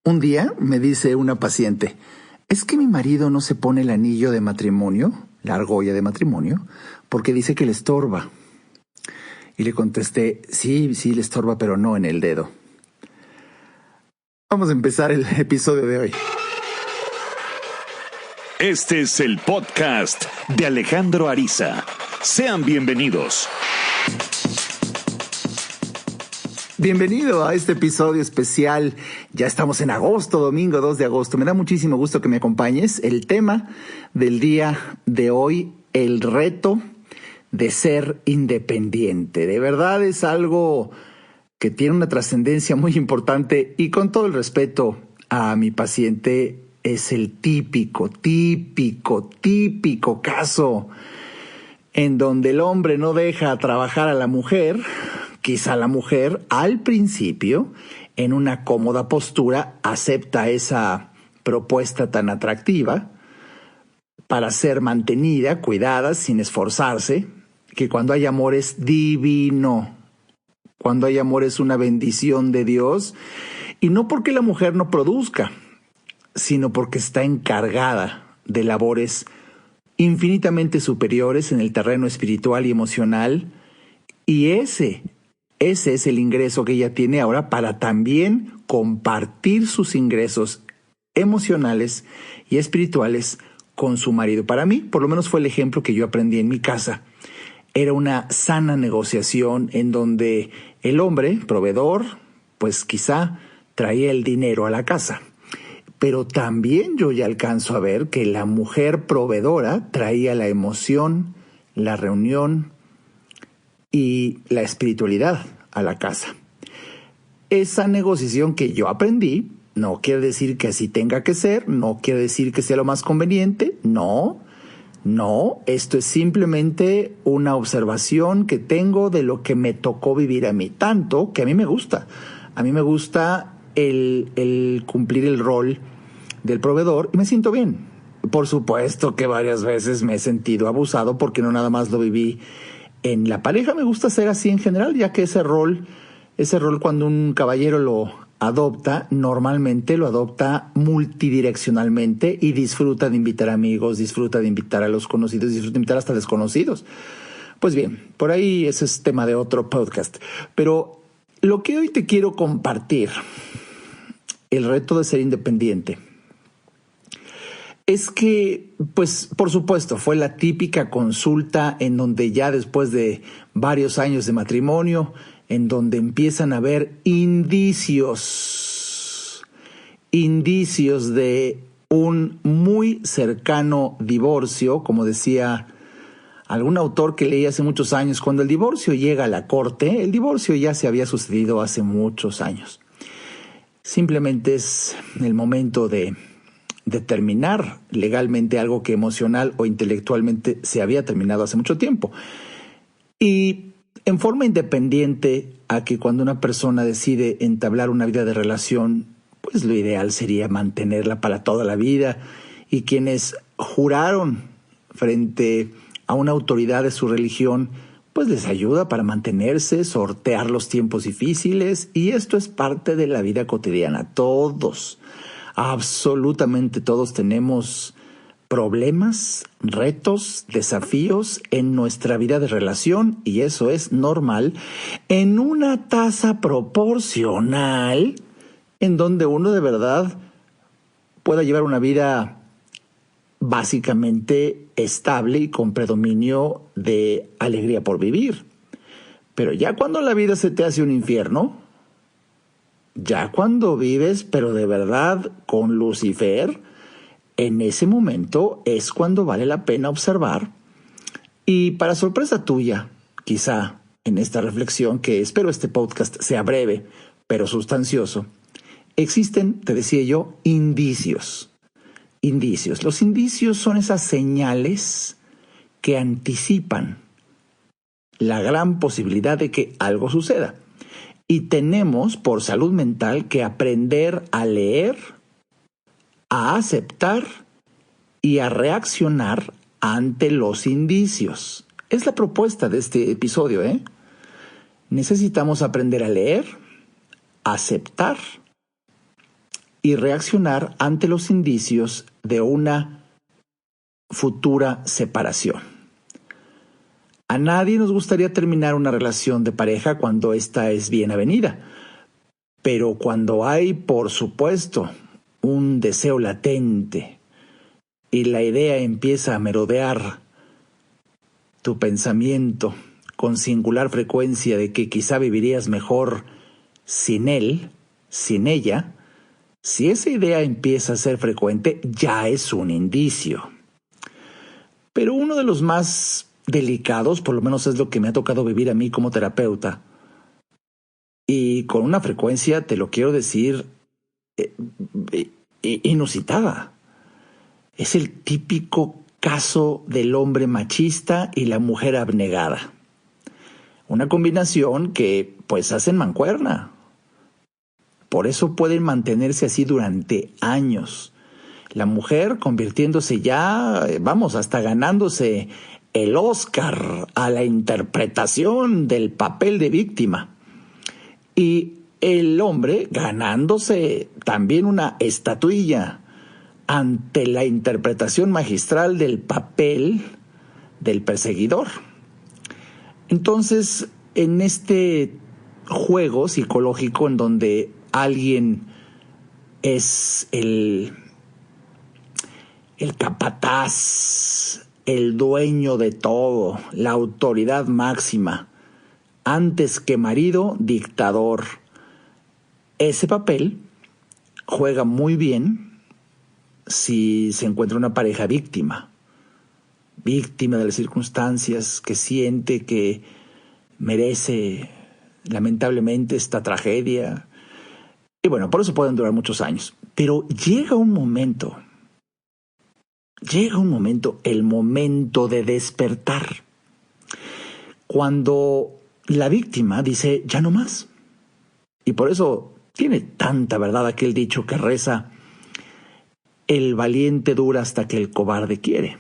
Un día me dice una paciente, es que mi marido no se pone el anillo de matrimonio, la argolla de matrimonio, porque dice que le estorba. Y le contesté, sí, le estorba, pero no en el dedo. Vamos a empezar el episodio de hoy. Este es el podcast de Alejandro Ariza. Sean bienvenidos. Bienvenido a este episodio especial. Ya estamos en agosto, domingo 2 de agosto. Me da muchísimo gusto que me acompañes. El tema del día de hoy, el reto de ser independiente. De verdad es algo que tiene una trascendencia muy importante y con todo el respeto a mi paciente, es el típico caso en donde el hombre no deja trabajar a la mujer. Quizá la mujer al principio, en una cómoda postura, acepta esa propuesta tan atractiva para ser mantenida, cuidada, sin esforzarse, que cuando hay amor es divino, cuando hay amor es una bendición de Dios, y no porque la mujer no produzca, sino porque está encargada de labores infinitamente superiores en el terreno espiritual y emocional, y ese es el ingreso que ella tiene ahora para también compartir sus ingresos emocionales y espirituales con su marido. Para mí, por lo menos fue el ejemplo que yo aprendí en mi casa. Era una sana negociación en donde el hombre, proveedor, pues quizá traía el dinero a la casa. Pero también yo ya alcanzo a ver que la mujer proveedora traía la emoción, la reunión y la espiritualidad a la casa. Esa negociación que yo aprendí no quiere decir que así tenga que ser, no quiere decir que sea lo más conveniente, no, esto es simplemente una observación que tengo de lo que me tocó vivir a mí, tanto que a mí me gusta el cumplir el rol del proveedor y me siento bien. Por supuesto que varias veces me he sentido abusado porque no nada más lo viví en la pareja. Me gusta ser así en general, ya que ese rol cuando un caballero lo adopta, normalmente lo adopta multidireccionalmente y disfruta de invitar amigos, disfruta de invitar a los conocidos, disfruta de invitar hasta desconocidos. Pues bien, por ahí ese es tema de otro podcast. Pero lo que hoy te quiero compartir, el reto de ser independiente, es que, pues, por supuesto, fue la típica consulta en donde ya después de varios años de matrimonio, en donde empiezan a haber indicios de un muy cercano divorcio, como decía algún autor que leí hace muchos años, cuando el divorcio llega a la corte, el divorcio ya se había sucedido hace muchos años. Simplemente es el momento de terminar legalmente algo que emocional o intelectualmente se había terminado hace mucho tiempo. Y en forma independiente a que cuando una persona decide entablar una vida de relación, pues lo ideal sería mantenerla para toda la vida. Y quienes juraron frente a una autoridad de su religión, pues les ayuda para mantenerse, sortear los tiempos difíciles. Y esto es parte de la vida cotidiana. Todos, absolutamente todos tenemos problemas, retos, desafíos en nuestra vida de relación y eso es normal en una tasa proporcional en donde uno de verdad pueda llevar una vida básicamente estable y con predominio de alegría por vivir. Pero ya cuando la vida se te hace un infierno, ya cuando vives, pero de verdad con Lucifer, en ese momento es cuando vale la pena observar. Y para sorpresa tuya, quizá en esta reflexión, que espero este podcast sea breve, pero sustancioso, existen, te decía yo, indicios. Los indicios son esas señales que anticipan la gran posibilidad de que algo suceda. Y tenemos, por salud mental, que aprender a leer, a aceptar y a reaccionar ante los indicios. Es la propuesta de este episodio, Necesitamos aprender a leer, aceptar y reaccionar ante los indicios de una futura separación. A nadie nos gustaría terminar una relación de pareja cuando ésta es bien avenida, pero cuando hay, por supuesto, un deseo latente y la idea empieza a merodear tu pensamiento con singular frecuencia de que quizá vivirías mejor sin él, sin ella, si esa idea empieza a ser frecuente, ya es un indicio. Pero uno de los más delicados, por lo menos es lo que me ha tocado vivir a mí como terapeuta, y con una frecuencia, te lo quiero decir, inusitada. Es el típico caso del hombre machista y la mujer abnegada. Una combinación que pues hacen mancuerna. Por eso pueden mantenerse así durante años. La mujer convirtiéndose ya, hasta ganándose el Oscar a la interpretación del papel de víctima. Y el hombre ganándose también una estatuilla ante la interpretación magistral del papel del perseguidor. Entonces, en este juego psicológico en donde alguien es el capataz, el dueño de todo, la autoridad máxima, antes que marido, dictador, ese papel juega muy bien si se encuentra una pareja víctima de las circunstancias, que siente que merece lamentablemente esta tragedia. Y bueno, por eso pueden durar muchos años. Pero llega un momento, el momento de despertar, cuando la víctima dice, ya no más. Y por eso tiene tanta verdad aquel dicho que reza, el valiente dura hasta que el cobarde quiere.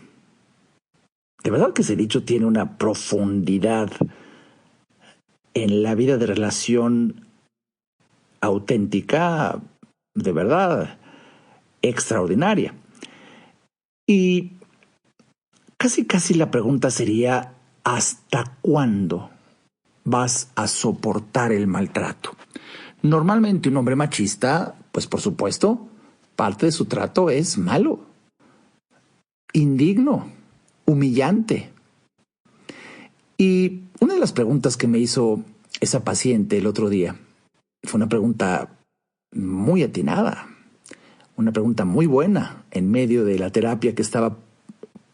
De verdad que ese dicho tiene una profundidad en la vida de relación auténtica, de verdad, extraordinaria. Y casi la pregunta sería, ¿hasta cuándo vas a soportar el maltrato? Normalmente un hombre machista, pues por supuesto, parte de su trato es malo, indigno, humillante. Y una de las preguntas que me hizo esa paciente el otro día fue una pregunta muy atinada, una pregunta muy buena en medio de la terapia que estaba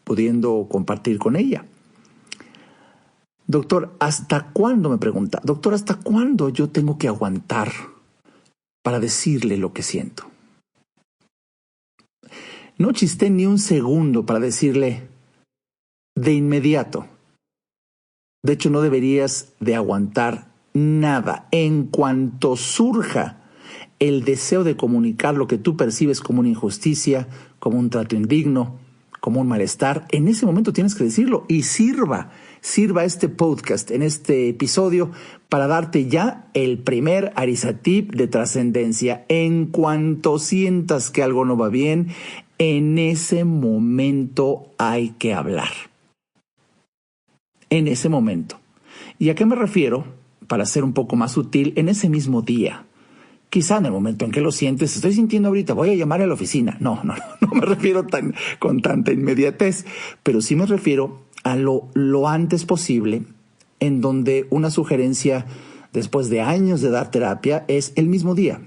pudiendo compartir con ella. Doctor, ¿hasta cuándo? Me pregunta. Doctor, ¿hasta cuándo yo tengo que aguantar para decirle lo que siento? No chisté ni un segundo para decirle de inmediato. De hecho, no deberías de aguantar nada. En cuanto surja el deseo de comunicar lo que tú percibes como una injusticia, como un trato indigno, como un malestar, en ese momento tienes que decirlo y sirva este podcast, en este episodio, para darte ya el primer Arizatip de trascendencia. En cuanto sientas que algo no va bien, en ese momento hay que hablar. En ese momento. ¿Y a qué me refiero? Para ser un poco más sutil, en ese mismo día. Quizá en el momento en que lo sientes, estoy sintiendo ahorita, voy a llamar a la oficina. No me refiero con tanta inmediatez, pero sí me refiero a lo antes posible, en donde una sugerencia después de años de dar terapia es el mismo día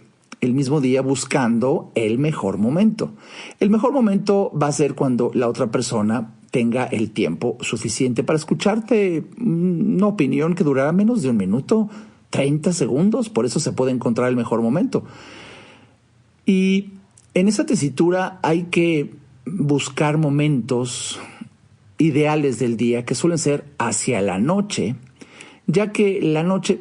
buscando el mejor momento. El mejor momento va a ser cuando la otra persona tenga el tiempo suficiente para escucharte una opinión que durará menos de 1 minuto, 30 segundos, por eso se puede encontrar el mejor momento. Y en esa tesitura hay que buscar momentos ideales del día que suelen ser hacia la noche, ya que la noche,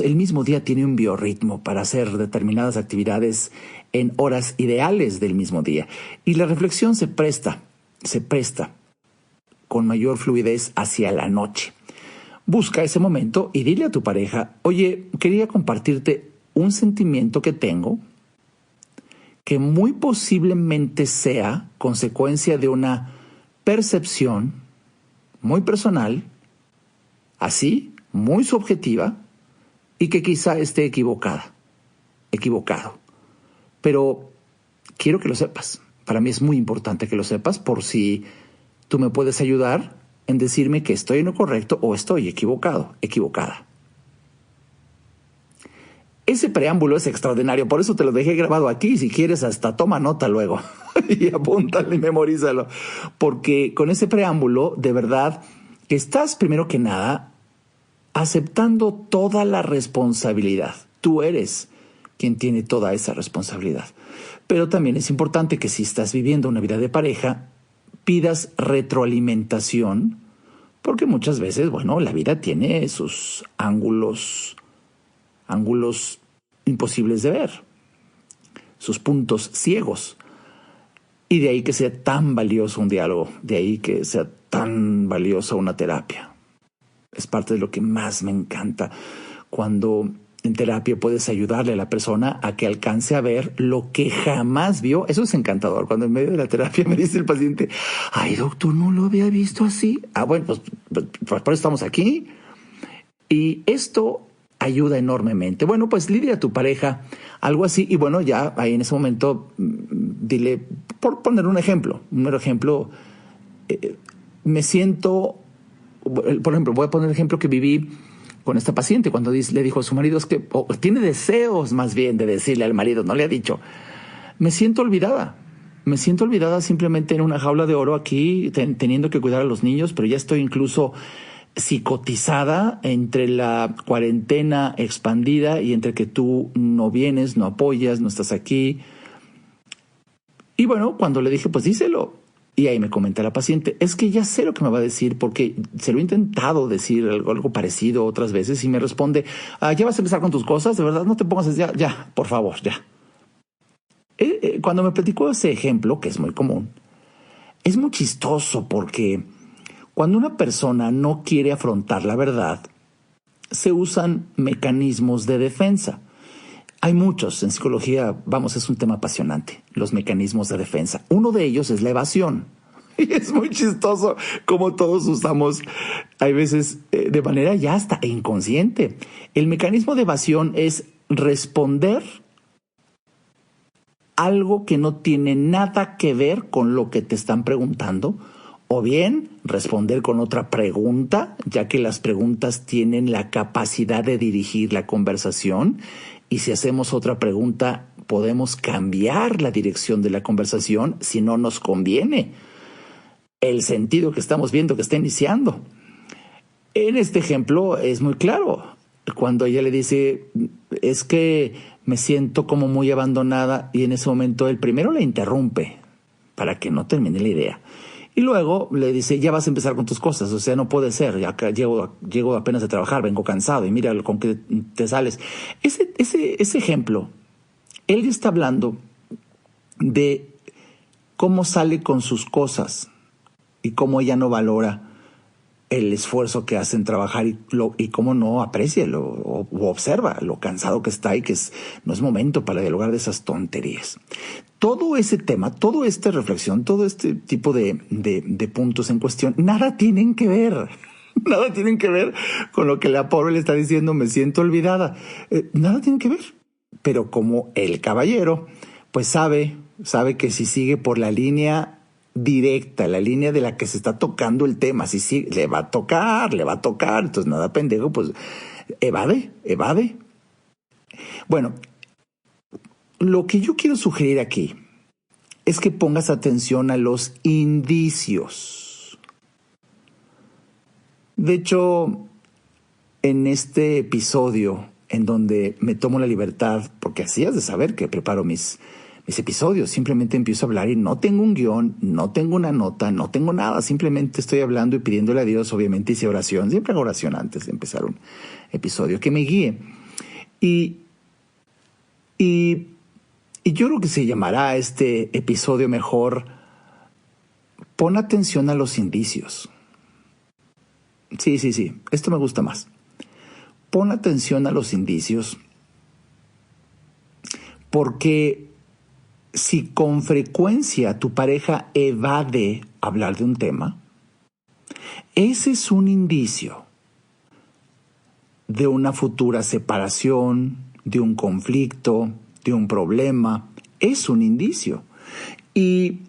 el mismo día tiene un biorritmo para hacer determinadas actividades en horas ideales del mismo día. Y la reflexión se presta con mayor fluidez hacia la noche. Busca ese momento y dile a tu pareja, oye, quería compartirte un sentimiento que tengo que muy posiblemente sea consecuencia de una percepción muy personal, así, muy subjetiva, y que quizá esté equivocado. Pero quiero que lo sepas. Para mí es muy importante que lo sepas por si tú me puedes ayudar en decirme que estoy en lo correcto o estoy equivocada. Ese preámbulo es extraordinario, por eso te lo dejé grabado aquí. Si quieres, hasta toma nota luego y apúntalo y memorízalo. Porque con ese preámbulo, de verdad, que estás primero que nada aceptando toda la responsabilidad. Tú eres quien tiene toda esa responsabilidad. Pero también es importante que si estás viviendo una vida de pareja, pidas retroalimentación, porque muchas veces, la vida tiene sus ángulos imposibles de ver, sus puntos ciegos. Y de ahí que sea tan valioso un diálogo, de ahí que sea tan valiosa una terapia. Es parte de lo que más me encanta, cuando en terapia puedes ayudarle a la persona a que alcance a ver lo que jamás vio. Eso es encantador, cuando en medio de la terapia me dice el paciente, ay doctor, no lo había visto así. Bueno, pues por eso estamos aquí. Y esto ayuda enormemente. Bueno, pues lidia a tu pareja algo así. Y bueno, ya ahí en ese momento dile, por poner un ejemplo, me siento, por ejemplo, voy a poner el ejemplo que viví con esta paciente cuando le dijo a su marido, es que tiene deseos más bien de decirle al marido, no le ha dicho, me siento olvidada simplemente en una jaula de oro aquí, teniendo que cuidar a los niños, pero ya estoy incluso psicotizada entre la cuarentena expandida y entre que tú no vienes, no apoyas, no estás aquí. Y bueno, cuando le dije, pues díselo. Y ahí me comenta la paciente, es que ya sé lo que me va a decir porque se lo he intentado decir algo parecido otras veces y me responde, ¿ya vas a empezar con tus cosas? De verdad, no te pongas ya, por favor, ya. Cuando me platicó ese ejemplo, que es muy común, es muy chistoso porque cuando una persona no quiere afrontar la verdad, se usan mecanismos de defensa. Hay muchos en psicología, es un tema apasionante, los mecanismos de defensa. Uno de ellos es la evasión. Y es muy chistoso como todos usamos, hay veces de manera ya hasta inconsciente. El mecanismo de evasión es responder algo que no tiene nada que ver con lo que te están preguntando, o bien responder con otra pregunta, ya que las preguntas tienen la capacidad de dirigir la conversación, y si hacemos otra pregunta podemos cambiar la dirección de la conversación si no nos conviene el sentido que estamos viendo que está iniciando. En este ejemplo es muy claro, cuando ella le dice, es que me siento como muy abandonada, y en ese momento él primero la interrumpe para que no termine la idea. Y luego le dice, ya vas a empezar con tus cosas, o sea, no puede ser, ya llego apenas de trabajar, vengo cansado y mira con qué te sales. Ese ejemplo, él está hablando de cómo sale con sus cosas y cómo ella no valora el esfuerzo que hace en trabajar y cómo no aprecia o observa lo cansado que está y que no es momento para dialogar de esas tonterías. Todo ese tema, toda esta reflexión, todo este tipo de puntos en cuestión, nada tienen que ver con lo que la pobre le está diciendo, me siento olvidada. Nada tienen que ver. Pero como el caballero, pues sabe que si sigue por la línea directa, la línea de la que se está tocando el tema, si sí, le va a tocar, entonces nada pendejo, pues evade. Bueno, lo que yo quiero sugerir aquí es que pongas atención a los indicios. De hecho, en este episodio, en donde me tomo la libertad, porque así has de saber que preparo mis episodios, simplemente empiezo a hablar y no tengo un guión, no tengo una nota, no tengo nada, simplemente estoy hablando y pidiéndole a Dios, obviamente hice oración, siempre hago oración antes de empezar un episodio, que me guíe. Y yo creo que se llamará este episodio mejor, pon atención a los indicios. Sí, esto me gusta más. Pon atención a los indicios, porque Si con frecuencia tu pareja evade hablar de un tema, ese es un indicio de una futura separación, de un conflicto, de un problema. Es un indicio. Y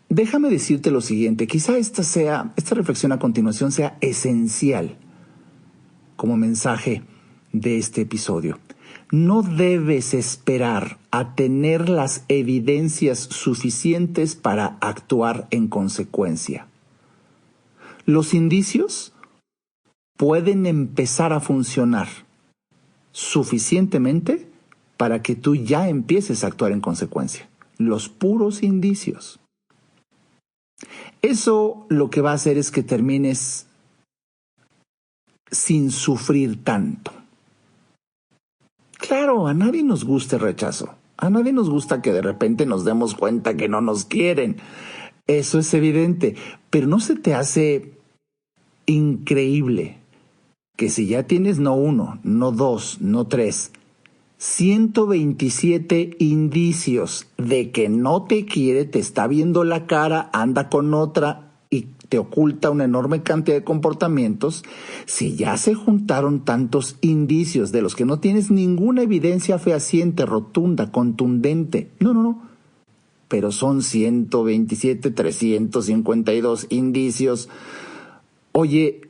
déjame decirte lo siguiente, quizá esta reflexión a continuación sea esencial como mensaje de este episodio. No debes esperar a tener las evidencias suficientes para actuar en consecuencia. Los indicios pueden empezar a funcionar suficientemente para que tú ya empieces a actuar en consecuencia. Los puros indicios. Eso lo que va a hacer es que termines sin sufrir tanto. Claro, a nadie nos gusta el rechazo. A nadie nos gusta que de repente nos demos cuenta que no nos quieren. Eso es evidente. Pero ¿no se te hace increíble que si ya tienes no 1, no 2, no 3, 127 indicios de que no te quiere, te está viendo la cara, anda con otra y te oculta una enorme cantidad de comportamientos? Si ya se juntaron tantos indicios de los que no tienes ninguna evidencia fehaciente, rotunda, contundente, no, pero son 127, 352 indicios, oye,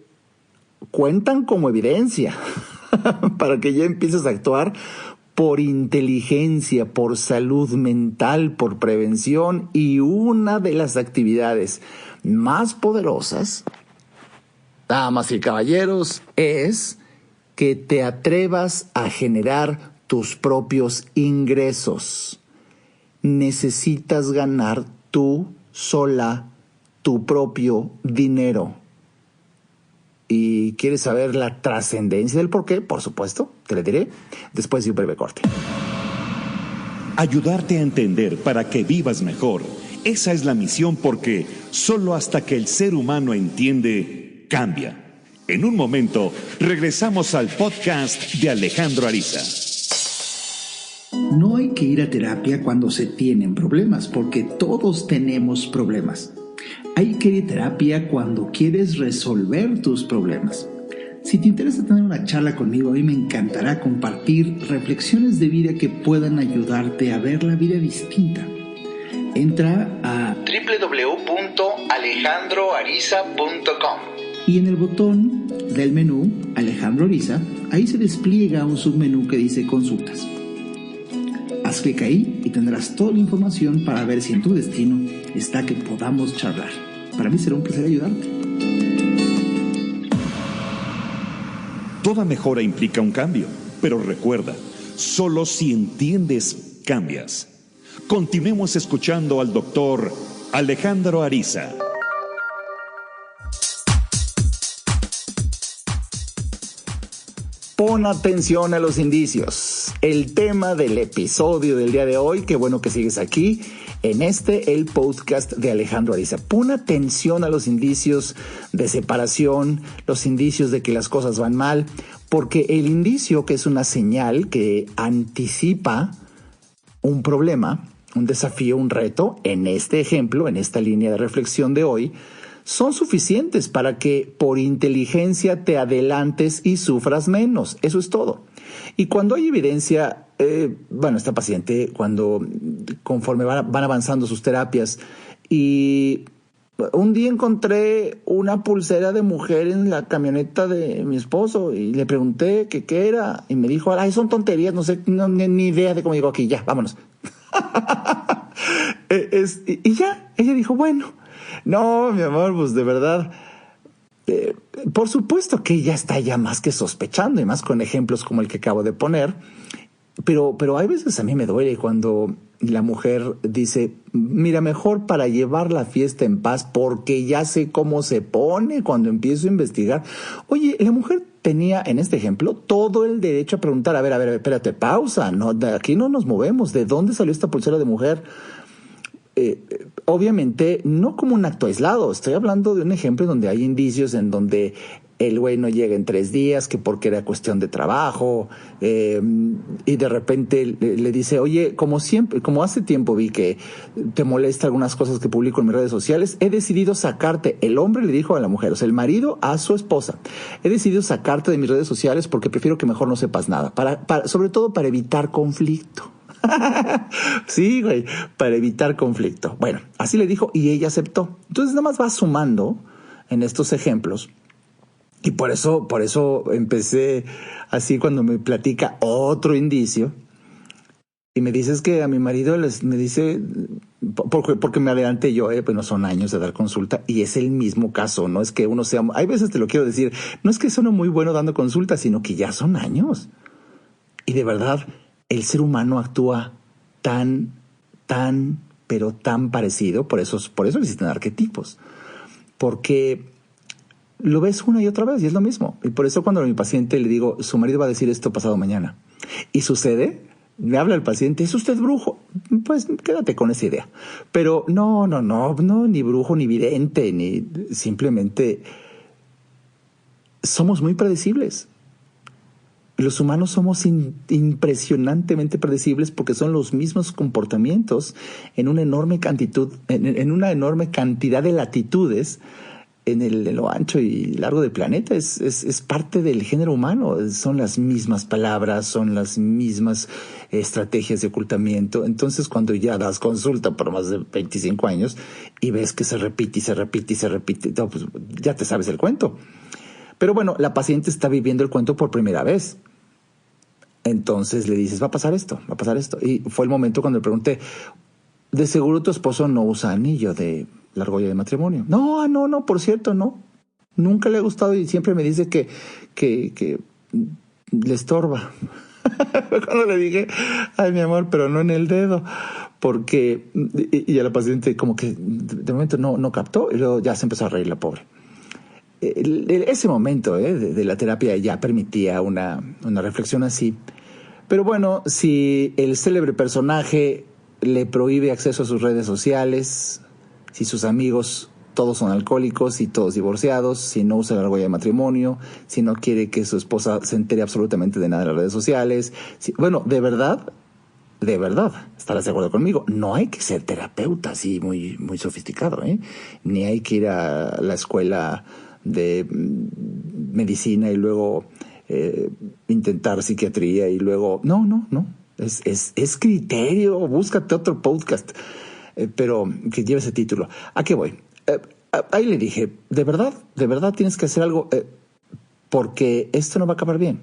cuentan como evidencia para que ya empieces a actuar por inteligencia, por salud mental, por prevención. Y una de las actividades más poderosas, damas y caballeros, es que te atrevas a generar tus propios ingresos. Necesitas ganar tú sola tu propio dinero. ¿Y quieres saber la trascendencia del por qué? Por supuesto, te lo diré después de un breve corte. Ayudarte a entender para que vivas mejor. Esa es la misión, porque solo hasta que el ser humano entiende, cambia. En un momento, regresamos al podcast de Alejandro Ariza. No hay que ir a terapia cuando se tienen problemas, porque todos tenemos problemas. Hay que ir a terapia cuando quieres resolver tus problemas. Si te interesa tener una charla conmigo, a mí me encantará compartir reflexiones de vida que puedan ayudarte a ver la vida distinta. Entra a www.alejandroariza.com y en el botón del menú Alejandro Ariza, ahí se despliega un submenú que dice Consultas. Haz clic ahí y tendrás toda la información para ver si en tu destino está que podamos charlar. Para mí será un placer ayudarte. Toda mejora implica un cambio, pero recuerda, solo si entiendes, cambias. Continuemos escuchando al doctor Alejandro Ariza. Pon atención a los indicios. El tema del episodio del día de hoy, qué bueno que sigues aquí en el podcast de Alejandro Ariza. Pon atención a los indicios de separación, los indicios de que las cosas van mal, porque el indicio, que es una señal que anticipa un problema, un desafío, un reto, en este ejemplo, en esta línea de reflexión de hoy, son suficientes para que por inteligencia te adelantes y sufras menos. Eso es todo. Y cuando hay evidencia, esta paciente, conforme van avanzando sus terapias, y un día encontré una pulsera de mujer en la camioneta de mi esposo y le pregunté qué era, y me dijo, ay, son tonterías, no sé, ni idea de cómo llegó aquí, ya, vámonos. Y ya, ella dijo, bueno, no, mi amor, pues de verdad, por supuesto que ella está ya más que sospechando, y más con ejemplos como el que acabo de poner, pero hay veces a mí me duele cuando la mujer dice, mira, mejor para llevar la fiesta en paz, porque ya sé cómo se pone cuando empiezo a investigar. Oye, la mujer tenía, en este ejemplo, todo el derecho a preguntar, a ver, espérate, pausa, no, de aquí no nos movemos, ¿de dónde salió esta pulsera de mujer? Obviamente no como un acto aislado, estoy hablando de un ejemplo donde hay indicios en donde el güey no llega en 3 días, que porque era cuestión de trabajo, y de repente le dice, oye, como hace tiempo vi que te molesta algunas cosas que publico en mis redes sociales, he decidido sacarte. El hombre le dijo a la mujer, o sea, el marido a su esposa, he decidido sacarte de mis redes sociales porque prefiero que mejor no sepas nada, sobre todo para evitar conflicto. Sí, güey, para evitar conflicto. Bueno, así le dijo y ella aceptó. Entonces nada más va sumando en estos ejemplos. Y por eso empecé así cuando me platica otro indicio. Y me dices que a mi marido me dice, porque me adelanté yo, pues no son años de dar consulta y es el mismo caso, no es que uno sea, hay veces te lo quiero decir, no es que suene muy bueno dando consulta, sino que ya son años. Y de verdad, el ser humano actúa pero tan parecido, por eso existen arquetipos, porque lo ves una y otra vez y es lo mismo. Y por eso cuando a mi paciente le digo, su marido va a decir esto pasado mañana, y sucede, me habla el paciente, ¿es usted brujo? Pues quédate con esa idea. Pero no, ni brujo, ni vidente, ni simplemente somos muy predecibles. Los humanos somos impresionantemente predecibles porque son los mismos comportamientos en una enorme cantidad de latitudes en lo ancho y largo del planeta. Es parte del género humano. Son las mismas palabras, son las mismas estrategias de ocultamiento. Entonces, cuando ya das consulta por más de 25 años y ves que se repite, no, pues ya te sabes el cuento. Pero bueno, la paciente está viviendo el cuento por primera vez. Entonces le dices, va a pasar esto. Y fue el momento cuando le pregunté, de seguro tu esposo no usa anillo de la argolla de matrimonio. No, por cierto, no. Nunca le ha gustado y siempre me dice que le estorba. Cuando le dije, ay, mi amor, pero no en el dedo. Porque, y a la paciente como que de momento no captó y luego ya se empezó a reír la pobre. Ese momento de la terapia ya permitía una reflexión así. Pero bueno, si el célebre personaje le prohíbe acceso a sus redes sociales, si sus amigos todos son alcohólicos y todos divorciados, si no usa la argolla de matrimonio, si no quiere que su esposa se entere absolutamente de nada en las redes sociales, bueno, de verdad, estarás de acuerdo conmigo, no hay que ser terapeuta así muy, muy sofisticado, ni hay que ir a la escuela de medicina y luego intentar psiquiatría y luego no, es criterio. Búscate otro podcast, pero que lleve ese título. ¿A qué voy? Ahí le dije, de verdad tienes que hacer algo, porque esto no va a acabar bien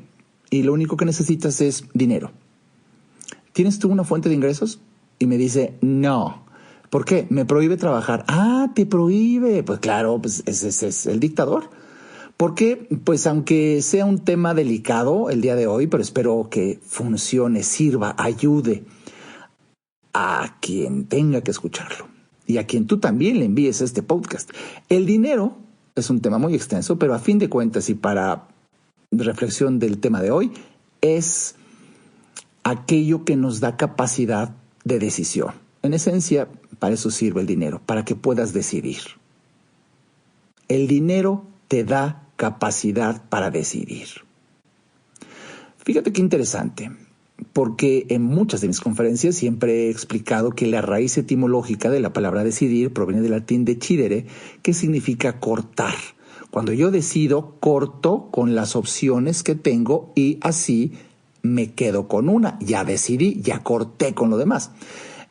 y lo único que necesitas es dinero. ¿Tienes tú una fuente de ingresos? Y me dice, no. ¿Por qué? Me prohíbe trabajar. Ah, te prohíbe. Pues claro, pues ese es el dictador. ¿Por qué? Pues aunque sea un tema delicado el día de hoy, pero espero que funcione, sirva, ayude a quien tenga que escucharlo y a quien tú también le envíes este podcast. El dinero es un tema muy extenso, pero a fin de cuentas y para reflexión del tema de hoy, es aquello que nos da capacidad de decisión. En esencia, para eso sirve el dinero, para que puedas decidir. El dinero te da capacidad para decidir. Fíjate qué interesante, porque en muchas de mis conferencias siempre he explicado que la raíz etimológica de la palabra decidir proviene del latín decidere, que significa cortar. Cuando yo decido, corto con las opciones que tengo y así me quedo con una. Ya decidí, ya corté con lo demás.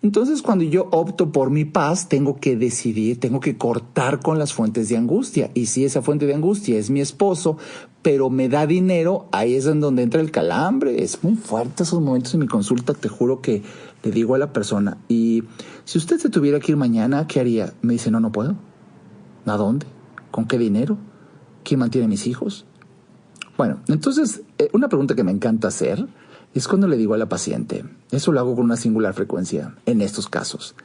Entonces, cuando yo opto por mi paz, tengo que decidir, tengo que cortar con las fuentes de angustia. Y si esa fuente de angustia es mi esposo, pero me da dinero, ahí es en donde entra el calambre. Es muy fuerte esos momentos en mi consulta, te juro que le digo a la persona, y si usted se tuviera que ir mañana, ¿qué haría? Me dice, no puedo. ¿A dónde? ¿Con qué dinero? ¿Quién mantiene a mis hijos? Bueno, entonces, una pregunta que me encanta hacer es cuando le digo a la paciente, eso lo hago con una singular frecuencia en estos casos.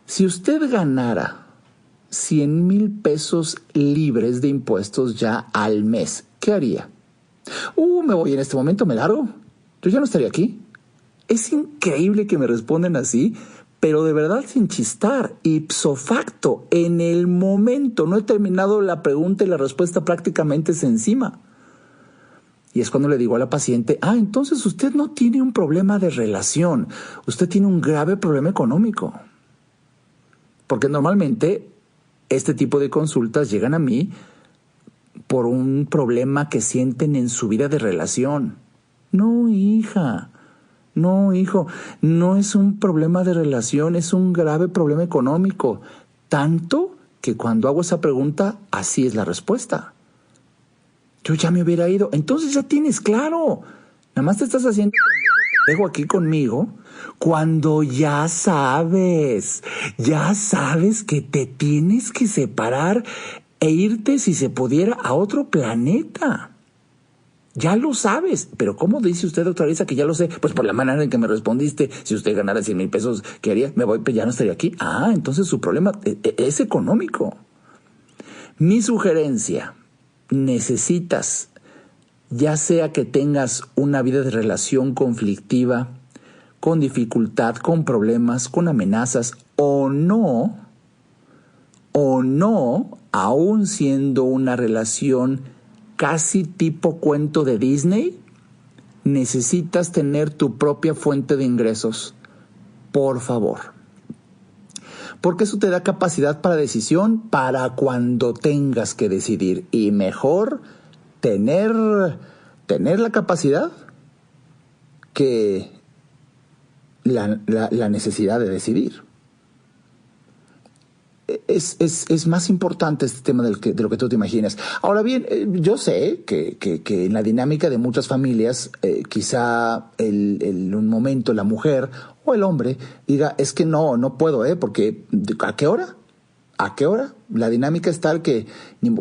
Si usted ganara 100,000 pesos libres de impuestos ya al mes, ¿qué haría? Me voy en este momento, me largo. Yo ya no estaría aquí. Es increíble que me responden así, pero de verdad sin chistar, ipso facto, en el momento, no he terminado la pregunta y la respuesta prácticamente es encima. Y es cuando le digo a la paciente, entonces usted no tiene un problema de relación, usted tiene un grave problema económico. Porque normalmente este tipo de consultas llegan a mí por un problema que sienten en su vida de relación. No, hija, no, hijo, no es un problema de relación, es un grave problema económico. Tanto que cuando hago esa pregunta, así es la respuesta. Yo ya me hubiera ido. Entonces ya tienes claro. Nada más te estás haciendo pendejo aquí conmigo cuando ya sabes que te tienes que separar e irte, si se pudiera, a otro planeta. Ya lo sabes. Pero ¿cómo dice usted, doctora Arisa, que ya lo sé? Pues por la manera en que me respondiste. Si usted ganara 100,000 pesos, ¿qué haría? Me voy, ya no estaría aquí. Entonces su problema es económico. Mi sugerencia: necesitas, ya sea que tengas una vida de relación conflictiva, con dificultad, con problemas, con amenazas, o no, aún siendo una relación casi tipo cuento de Disney, necesitas tener tu propia fuente de ingresos. Por favor. Porque eso te da capacidad para decisión para cuando tengas que decidir. Y mejor tener la capacidad que la necesidad de decidir. Es más importante este tema de lo que tú te imaginas. Ahora bien, yo sé que en la dinámica de muchas familias, quizá en un momento la mujer o el hombre diga, es que no puedo, porque ¿a qué hora? ¿A qué hora? La dinámica es tal que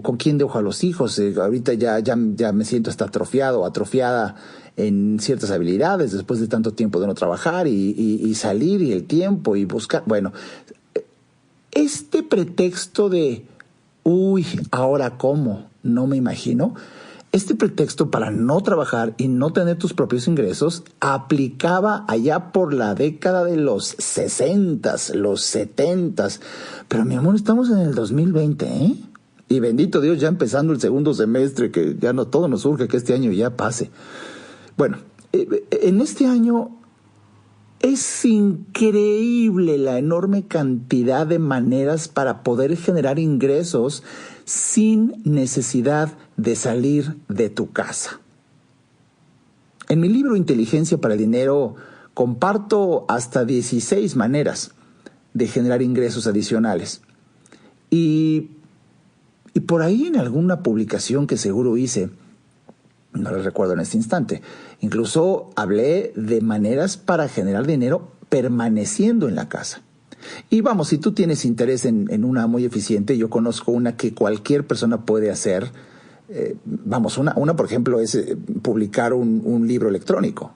¿con quién dejo a los hijos? Ahorita ya me siento hasta atrofiado o atrofiada en ciertas habilidades después de tanto tiempo de no trabajar y salir y el tiempo y buscar. Bueno, este pretexto de, ¿ahora cómo? No me imagino. Este pretexto para no trabajar y no tener tus propios ingresos aplicaba allá por la década de los 60s, los 70s. Pero mi amor, estamos en el 2020, ¿eh? Y bendito Dios, ya empezando el segundo semestre, que ya no todo nos urge que este año ya pase. Bueno, en este año es increíble la enorme cantidad de maneras para poder generar ingresos sin necesidad de salir de tu casa. En mi libro Inteligencia para el Dinero comparto hasta 16 maneras de generar ingresos adicionales. Y por ahí en alguna publicación que seguro hice, no la recuerdo en este instante, incluso hablé de maneras para generar dinero permaneciendo en la casa. Y vamos, si tú tienes interés en una muy eficiente, yo conozco una que cualquier persona puede hacer. Una por ejemplo, es publicar un libro electrónico.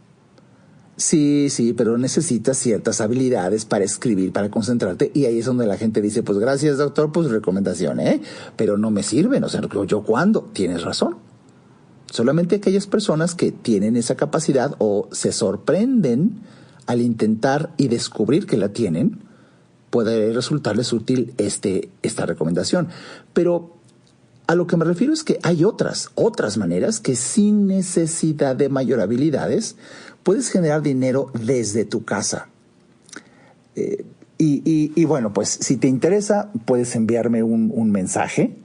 Sí, pero necesitas ciertas habilidades para escribir, para concentrarte, y ahí es donde la gente dice, pues gracias doctor, pues recomendación, pero no me sirven, o sea, ¿yo cuándo? Tienes razón. Solamente aquellas personas que tienen esa capacidad o se sorprenden al intentar y descubrir que la tienen, puede resultarles útil esta recomendación. Pero a lo que me refiero es que hay otras maneras que sin necesidad de mayor habilidades puedes generar dinero desde tu casa. Y bueno, pues si te interesa, puedes enviarme un mensaje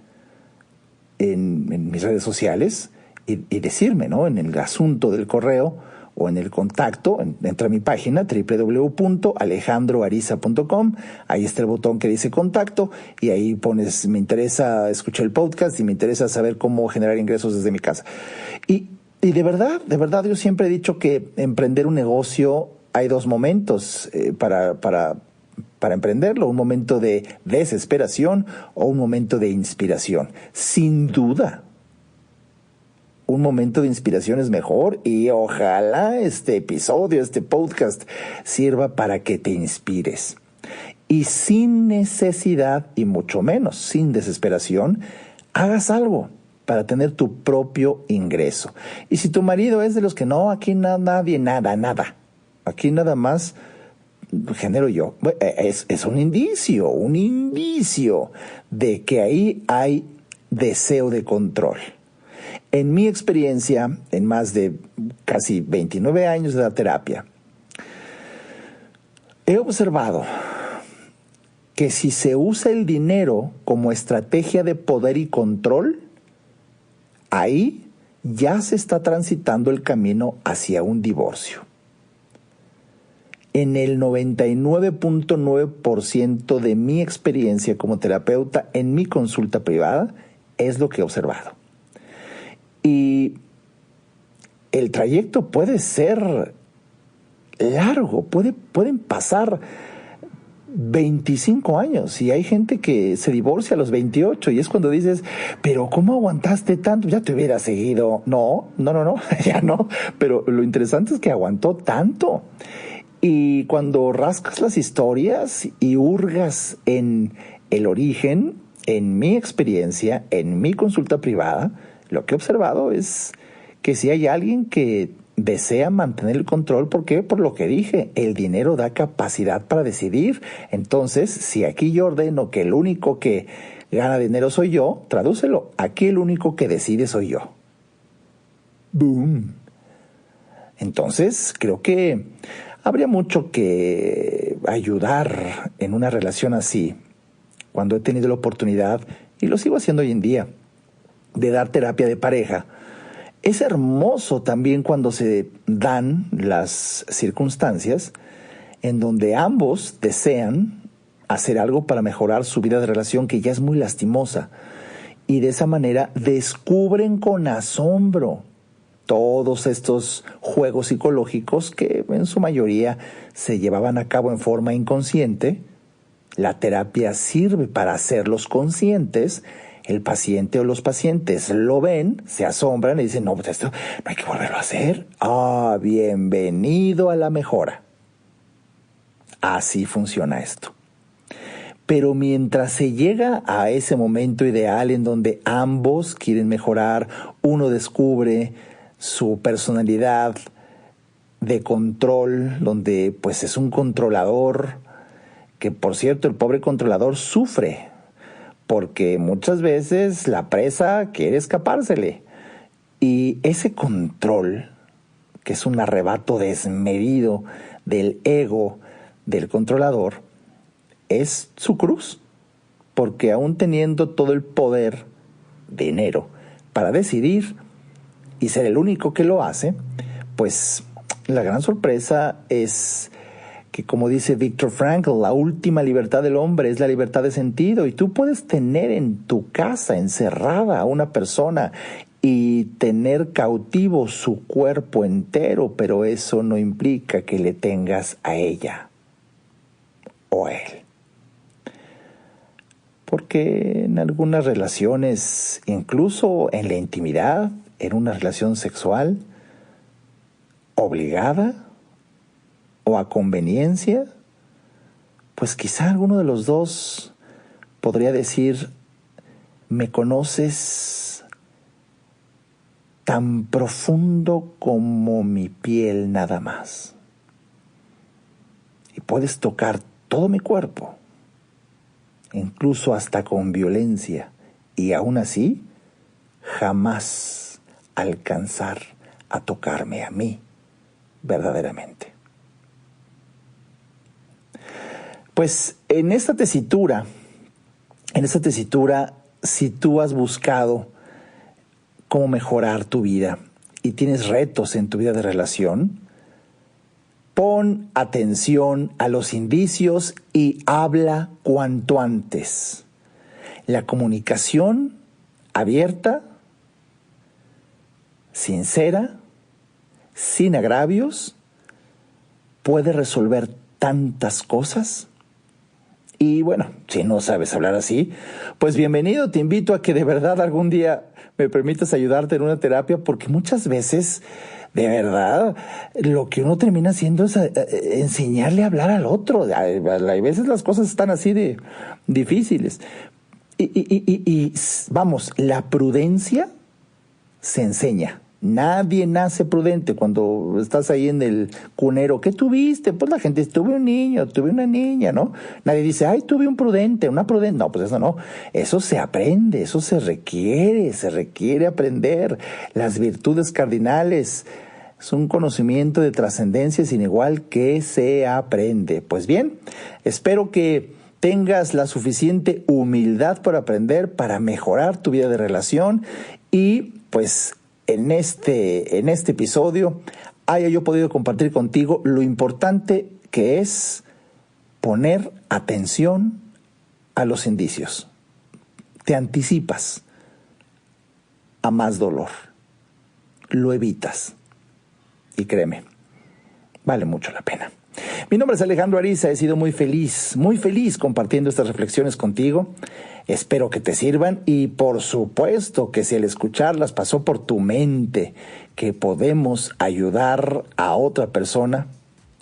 en mis redes sociales y decirme, ¿no? En el asunto del correo o en el contacto, entra a mi página www.alejandroariza.com, ahí está el botón que dice contacto y ahí pones, me interesa escuchar el podcast y me interesa saber cómo generar ingresos desde mi casa. Y de verdad, yo siempre he dicho que emprender un negocio, hay dos momentos para emprenderlo, un momento de desesperación o un momento de inspiración. Sin duda, un momento de inspiración es mejor y ojalá este episodio, este podcast sirva para que te inspires. Y sin necesidad, y mucho menos sin desesperación, hagas algo para tener tu propio ingreso. Y si tu marido es de los que no, aquí nadie, nada. Aquí nada más genero yo. Es un indicio de que ahí hay deseo de control. En mi experiencia, en más de casi 29 años de la terapia, he observado que si se usa el dinero como estrategia de poder y control, ahí ya se está transitando el camino hacia un divorcio. En el 99.9% de mi experiencia como terapeuta en mi consulta privada es lo que he observado. Y el trayecto puede ser largo, pueden pasar 25 años y hay gente que se divorcia a los 28 y es cuando dices, pero ¿cómo aguantaste tanto? Ya te hubiera seguido. No, ya no. Pero lo interesante es que aguantó tanto. Y cuando rascas las historias y hurgas en el origen, en mi experiencia, en mi consulta privada, lo que he observado es que si hay alguien que desea mantener el control, ¿por qué? Por lo que dije, el dinero da capacidad para decidir. Entonces, si aquí yo ordeno que el único que gana dinero soy yo, tradúcelo, aquí el único que decide soy yo. ¡Boom! Entonces, creo que habría mucho que ayudar en una relación así, cuando he tenido la oportunidad, y lo sigo haciendo hoy en día, de dar terapia de pareja. Es hermoso también cuando se dan las circunstancias en donde ambos desean hacer algo para mejorar su vida de relación que ya es muy lastimosa. Y de esa manera descubren con asombro todos estos juegos psicológicos que en su mayoría se llevaban a cabo en forma inconsciente. La terapia sirve para hacerlos conscientes. El paciente o los pacientes lo ven, se asombran y dicen, no, pues esto no hay que volverlo a hacer. Bienvenido a la mejora. Así funciona esto. Pero mientras se llega a ese momento ideal en donde ambos quieren mejorar, uno descubre su personalidad de control, donde pues es un controlador, que por cierto el pobre controlador sufre, porque muchas veces la presa quiere escapársele. Y ese control, que es un arrebato desmedido del ego del controlador, es su cruz. Porque aún teniendo todo el poder, dinero, para decidir y ser el único que lo hace, pues la gran sorpresa es que, como dice Viktor Frankl, la última libertad del hombre es la libertad de sentido. Y tú puedes tener en tu casa encerrada a una persona y tener cautivo su cuerpo entero, pero eso no implica que le tengas a ella o a él. Porque en algunas relaciones, incluso en la intimidad, en una relación sexual, obligada o a conveniencia, pues quizá alguno de los dos podría decir, me conoces tan profundo como mi piel nada más. Y puedes tocar todo mi cuerpo, incluso hasta con violencia, y aún así jamás alcanzar a tocarme a mí verdaderamente. Pues en esta tesitura, si tú has buscado cómo mejorar tu vida y tienes retos en tu vida de relación, pon atención a los indicios y habla cuanto antes. La comunicación abierta, sincera, sin agravios, puede resolver tantas cosas. Y bueno, si no sabes hablar así, pues bienvenido, te invito a que de verdad algún día me permitas ayudarte en una terapia, porque muchas veces, de verdad, lo que uno termina haciendo es enseñarle a hablar al otro. Hay veces las cosas están así de difíciles. Y vamos, la prudencia se enseña, Nadie nace prudente. Cuando estás ahí en el cunero, ¿qué tuviste? Pues la gente dice, tuve un niño, tuve una niña, ¿no? Nadie dice, ay, tuve un prudente, una prudente. No, pues eso no. Eso se aprende, eso se requiere aprender. Las virtudes cardinales es un conocimiento de trascendencia sin igual que se aprende. Pues bien, espero que tengas la suficiente humildad para aprender, para mejorar tu vida de relación y pues en este episodio haya yo podido compartir contigo lo importante que es poner atención a los indicios. Te anticipas a más dolor, lo evitas y créeme, vale mucho la pena. Mi nombre es Alejandro Ariza, he sido muy feliz compartiendo estas reflexiones contigo. Espero que te sirvan y por supuesto que si al escucharlas pasó por tu mente que podemos ayudar a otra persona,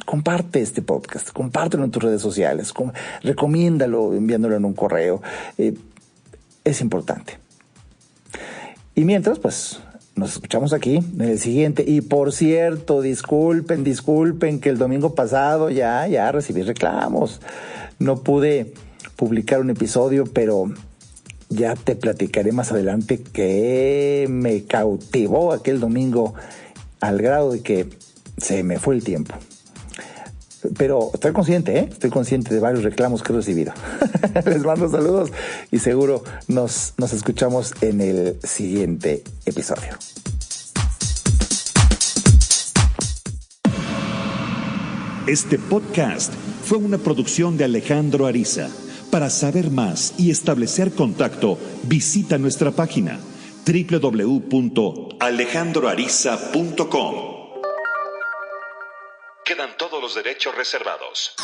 comparte este podcast, compártelo en tus redes sociales, recomiéndalo enviándolo en un correo. Es importante. Y mientras, pues nos escuchamos aquí en el siguiente. Y por cierto, disculpen que el domingo pasado ya recibí reclamos. No pude publicar un episodio, pero ya te platicaré más adelante que me cautivó aquel domingo al grado de que se me fue el tiempo. Pero estoy consciente de varios reclamos que he recibido. Les mando saludos y seguro nos escuchamos en el siguiente episodio. Este podcast fue una producción de Alejandro Ariza. Para saber más y establecer contacto, visita nuestra página www.alejandroariza.com. Quedan todos los derechos reservados.